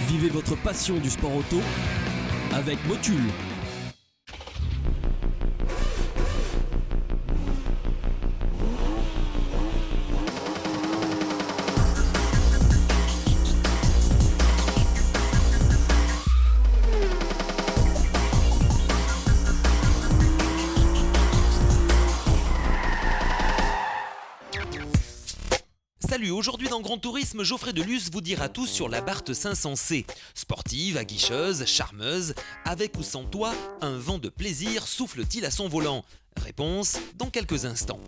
Vivez votre passion du sport auto avec Motul. Salut, aujourd'hui dans Grand Tourisme, Geoffrey Delus vous dira tout sur l'Abarth 500C. Sportive, aguicheuse, charmeuse, avec ou sans toit, un vent de plaisir souffle-t-il à son volant? Réponse dans quelques instants.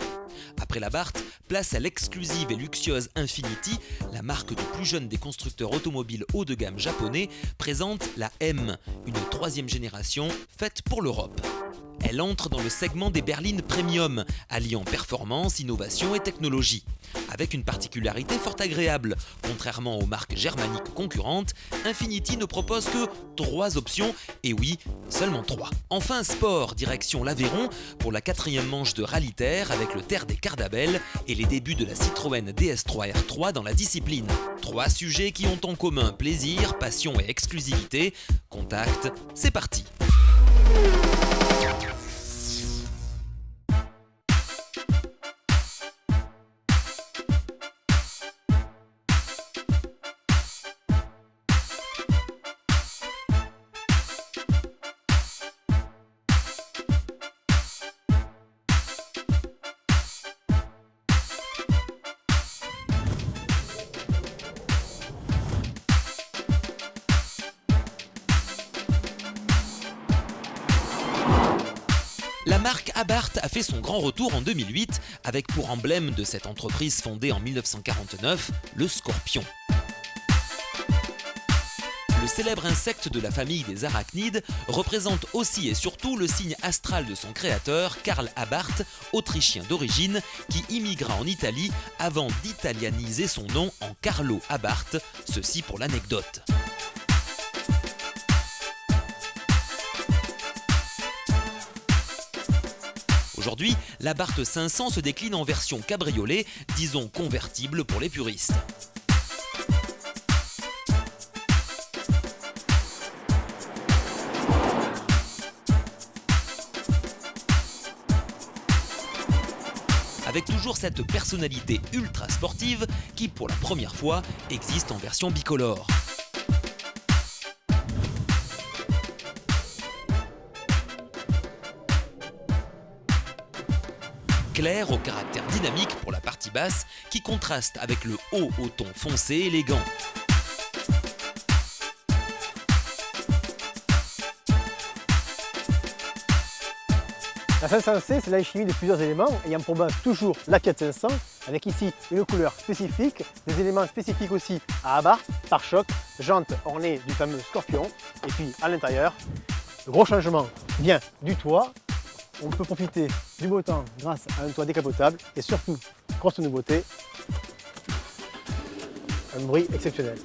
Après l'Abarth, place à l'exclusive et luxueuse Infiniti, la marque du plus jeune des constructeurs automobiles haut de gamme japonais présente la M, une troisième génération faite pour l'Europe. Elle entre dans le segment des berlines premium, alliant performance, innovation et technologie. Avec une particularité fort agréable, contrairement aux marques germaniques concurrentes, Infiniti ne propose que 3 options, et oui, seulement 3. Enfin sport, direction l'Aveyron, pour la 4e manche de Rallye-Terre avec le Terre des Cardabelles et les débuts de la Citroën DS3 R3 dans la discipline. 3 sujets qui ont en commun plaisir, passion et exclusivité. Contact, c'est parti. La marque Abarth a fait son grand retour en 2008 avec pour emblème de cette entreprise fondée en 1949, le scorpion. Le célèbre insecte de la famille des arachnides représente aussi et surtout le signe astral de son créateur, Karl Abarth, autrichien d'origine, qui immigra en Italie avant d'italianiser son nom en Carlo Abarth, ceci pour l'anecdote. Aujourd'hui, l'Abarth 500 se décline en version cabriolet, disons convertible pour les puristes. Avec toujours cette personnalité ultra sportive qui, pour la première fois, existe en version bicolore. Clair au caractère dynamique pour la partie basse qui contraste avec le haut au ton foncé élégant. La 500C, c'est l'alchimie de plusieurs éléments ayant pour base toujours la Fiat 500 avec ici une couleur spécifique, des éléments spécifiques aussi à Abarth, pare-choc, jantes ornées du fameux scorpion et puis à l'intérieur, le gros changement vient du toit. On peut profiter du beau temps grâce à un toit décapotable et surtout, grosse nouveauté, un bruit exceptionnel.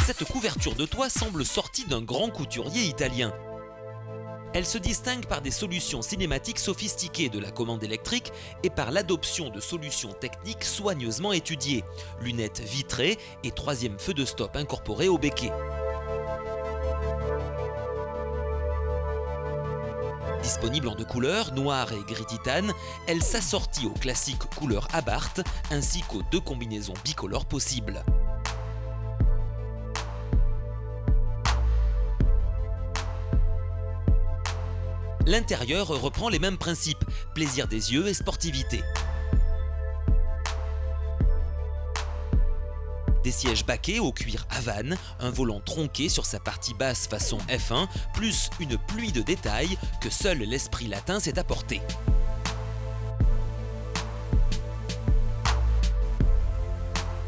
Cette couverture de toit semble sortie d'un grand couturier italien. Elle se distingue par des solutions cinématiques sophistiquées de la commande électrique et par l'adoption de solutions techniques soigneusement étudiées, lunettes vitrées et 3e feu de stop incorporé au béquet. Disponible en 2 couleurs, noir et gris titane, elle s'assortit aux classiques couleurs Abarth ainsi qu'aux 2 combinaisons bicolores possibles. L'intérieur reprend les mêmes principes, plaisir des yeux et sportivité. Des sièges baquets au cuir Havane, un volant tronqué sur sa partie basse façon F1, plus une pluie de détails que seul l'esprit latin s'est apporté.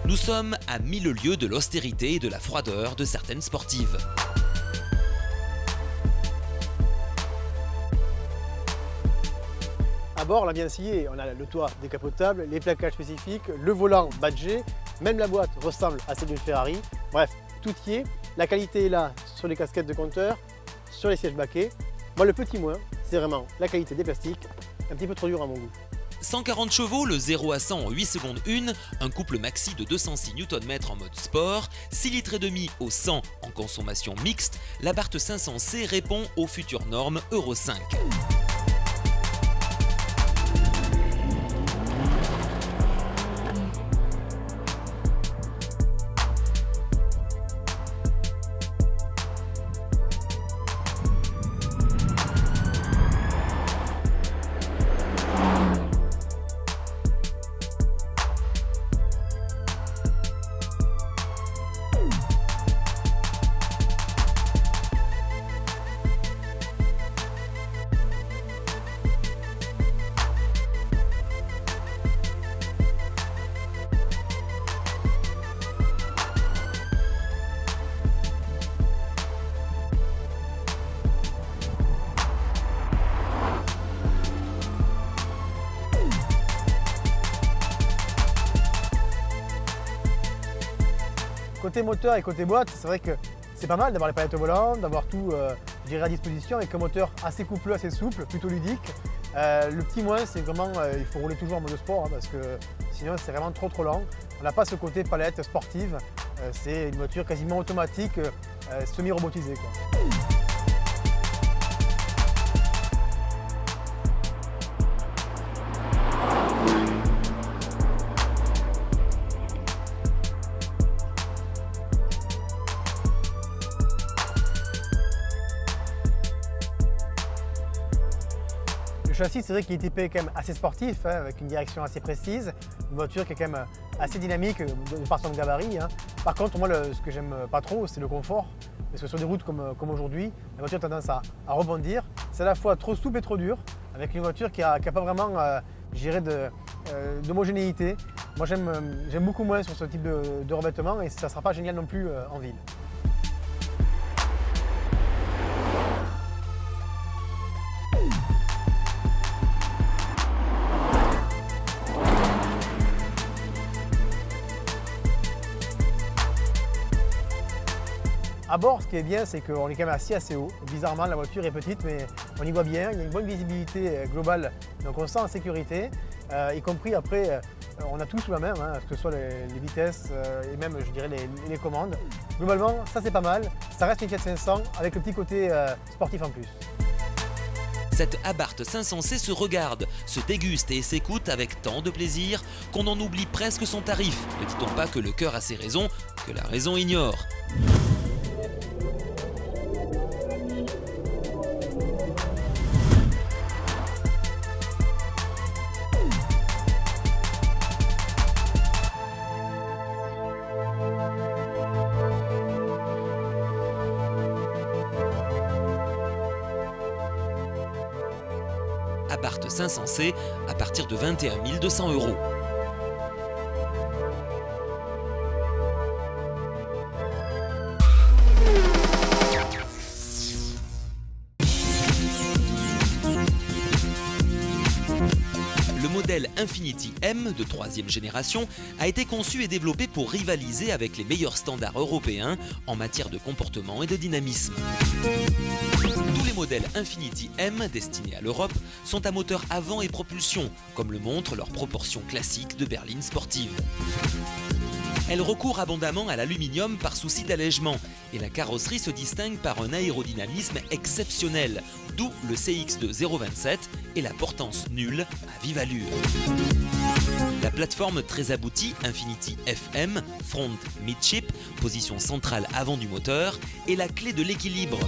Nous sommes à 1000 lieues de l'austérité et de la froideur de certaines sportives. À bord, on a bien scié, on a le toit décapotable, les plaquages spécifiques, le volant badgé, même la boîte ressemble à celle d'une Ferrari. Bref, tout y est. La qualité est là sur les casquettes de compteur, sur les sièges baquets. Moi, le petit moins, c'est vraiment la qualité des plastiques, un petit peu trop dur à mon goût. 140 chevaux, le 0 à 100 en 8 secondes 1, un couple maxi de 206 Nm en mode sport, 6,5 litres au 100 en consommation mixte, l'Abarth 500C répond aux futures normes Euro 5. Côté moteur et côté boîte, c'est vrai que c'est pas mal d'avoir les palettes au volant, d'avoir tout je dirais, à disposition avec un moteur assez coupleux, assez souple, plutôt ludique. Le petit moins, c'est vraiment il faut rouler toujours en mode sport hein, parce que sinon c'est vraiment trop lent. On n'a pas ce côté palette sportive, c'est une voiture quasiment automatique, semi-robotisée. Le châssis, c'est vrai qu'il est typé quand même assez sportif, hein, avec une direction assez précise, une voiture qui est quand même assez dynamique par son gabarit. Hein. Par contre, moi, ce que j'aime pas trop, c'est le confort. Parce que sur des routes comme aujourd'hui, la voiture a tendance à rebondir. C'est à la fois trop souple et trop dur, avec une voiture qui n'a pas vraiment, je dirais, d'homogénéité. Moi, j'aime beaucoup moins sur ce type de revêtement et ça ne sera pas génial non plus en ville. À bord, ce qui est bien, c'est qu'on est quand même assis assez haut. Bizarrement, la voiture est petite, mais on y voit bien. Il y a une bonne visibilité globale, donc on se sent en sécurité. Y compris après, on a tout sous la main, hein, que ce soit les vitesses et même, je dirais, les commandes. Globalement, ça c'est pas mal. Ça reste une Fiat 500 avec le petit côté sportif en plus. Cette Abarth 500C se regarde, se déguste et s'écoute avec tant de plaisir qu'on en oublie presque son tarif. Ne dit-on pas que le cœur a ses raisons, que la raison ignore. Abarth 500C à partir de 21 200 €. Le modèle Infiniti M de 3e génération a été conçu et développé pour rivaliser avec les meilleurs standards européens en matière de comportement et de dynamisme. Tous les modèles Infiniti M destinés à l'Europe sont à moteur avant et propulsion, comme le montrent leurs proportions classiques de berline sportive. Elle recourt abondamment à l'aluminium par souci d'allègement et la carrosserie se distingue par un aérodynamisme exceptionnel, d'où le CX2 027 et la portance nulle à vive allure. La plateforme très aboutie Infiniti FM, Front Midship, position centrale avant du moteur, est la clé de l'équilibre.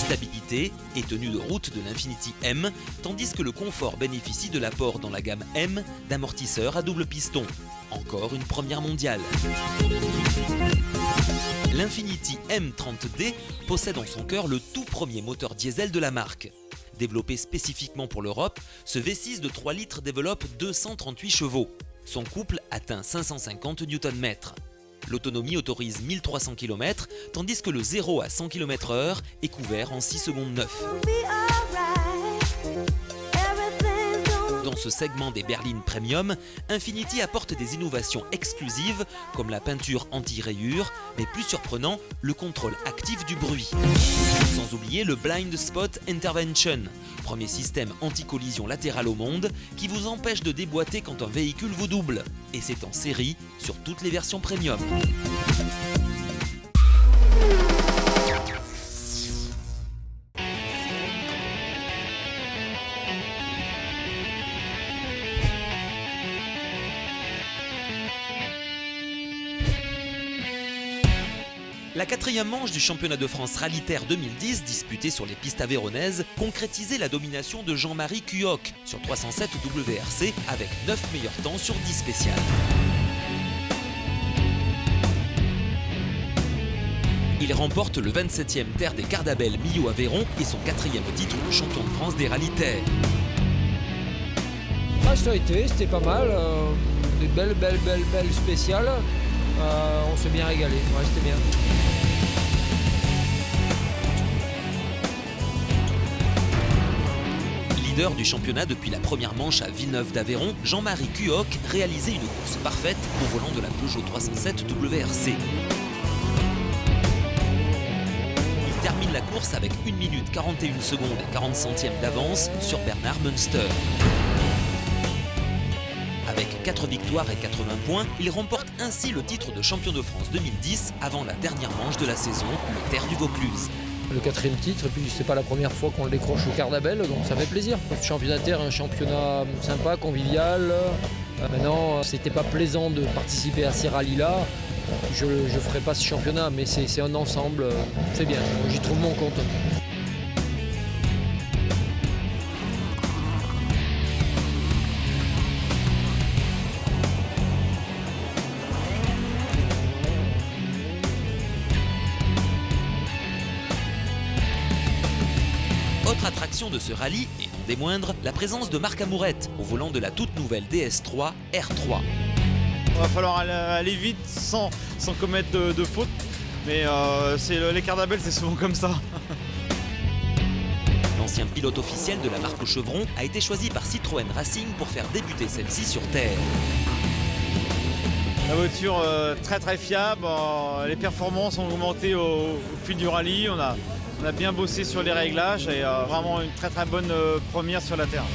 Stabilité et tenue de route de l'Infiniti M, tandis que le confort bénéficie de l'apport dans la gamme M d'amortisseurs à double piston. Encore une première mondiale. L'Infiniti M30D possède en son cœur le tout premier moteur diesel de la marque. Développé spécifiquement pour l'Europe, ce V6 de 3 litres développe 238 chevaux. Son couple atteint 550 Nm. L'autonomie autorise 1300 km, tandis que le 0 à 100 km/h est couvert en 6 secondes 9. Dans ce segment des berlines premium, Infiniti apporte des innovations exclusives comme la peinture anti-rayures, mais plus surprenant, le contrôle actif du bruit. Sans oublier le Blind Spot Intervention, premier système anti-collision latérale au monde qui vous empêche de déboîter quand un véhicule vous double. Et c'est en série sur toutes les versions premium. La quatrième manche du championnat de France Rallye Terre 2010, disputée sur les pistes aveyronaises, concrétisait la domination de Jean-Marie Cuoc sur 307 WRC avec 9 meilleurs temps sur 10 spéciales. Il remporte le 27e Terre des Cardabel Millau-Aveyron et son 4e titre de champion de France des Rallye Terre. Ah, c'était pas mal, des belles spéciales. On s'est bien régalé, ouais, c'était bien. Leader du championnat depuis la première manche à Villeneuve d'Aveyron, Jean-Marie Cuoc réalisait une course parfaite au volant de la Peugeot 307 WRC. Il termine la course avec 1 minute 41 secondes et 40 centièmes d'avance sur Bernard Münster. Avec 4 victoires et 80 points, il remporte ainsi le titre de champion de France 2010 avant la dernière manche de la saison, le Terre du Vaucluse. Le 4e titre, et puis c'est pas la première fois qu'on le décroche au Cardabel, donc ça fait plaisir. Le championnat Terre, un championnat sympa, convivial. Maintenant, c'était pas plaisant de participer à ces rallyes-là. Je ferai pas ce championnat, mais c'est un ensemble, c'est bien, j'y trouve mon compte. Autre attraction de ce rallye, et non des moindres, la présence de Marc Amourette au volant de la toute nouvelle DS3 R3. Il va falloir aller vite sans commettre de fautes, mais les Cardabel c'est souvent comme ça. L'ancien pilote officiel de la marque au chevron a été choisi par Citroën Racing pour faire débuter celle-ci sur terre. La voiture très fiable, les performances ont augmenté au fil du rallye, on a bien bossé sur les réglages et vraiment une très bonne première sur la terre.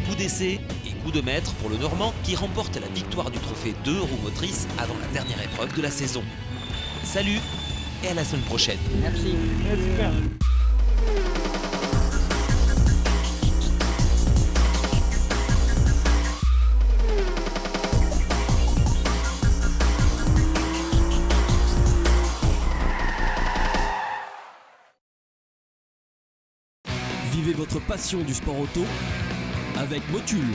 Coup d'essai et coup de maître pour le Normand qui remporte la victoire du trophée 2 roues motrices avant la dernière épreuve de la saison. Salut et à la semaine prochaine. Merci. Super. Vivez votre passion du sport auto avec Motul.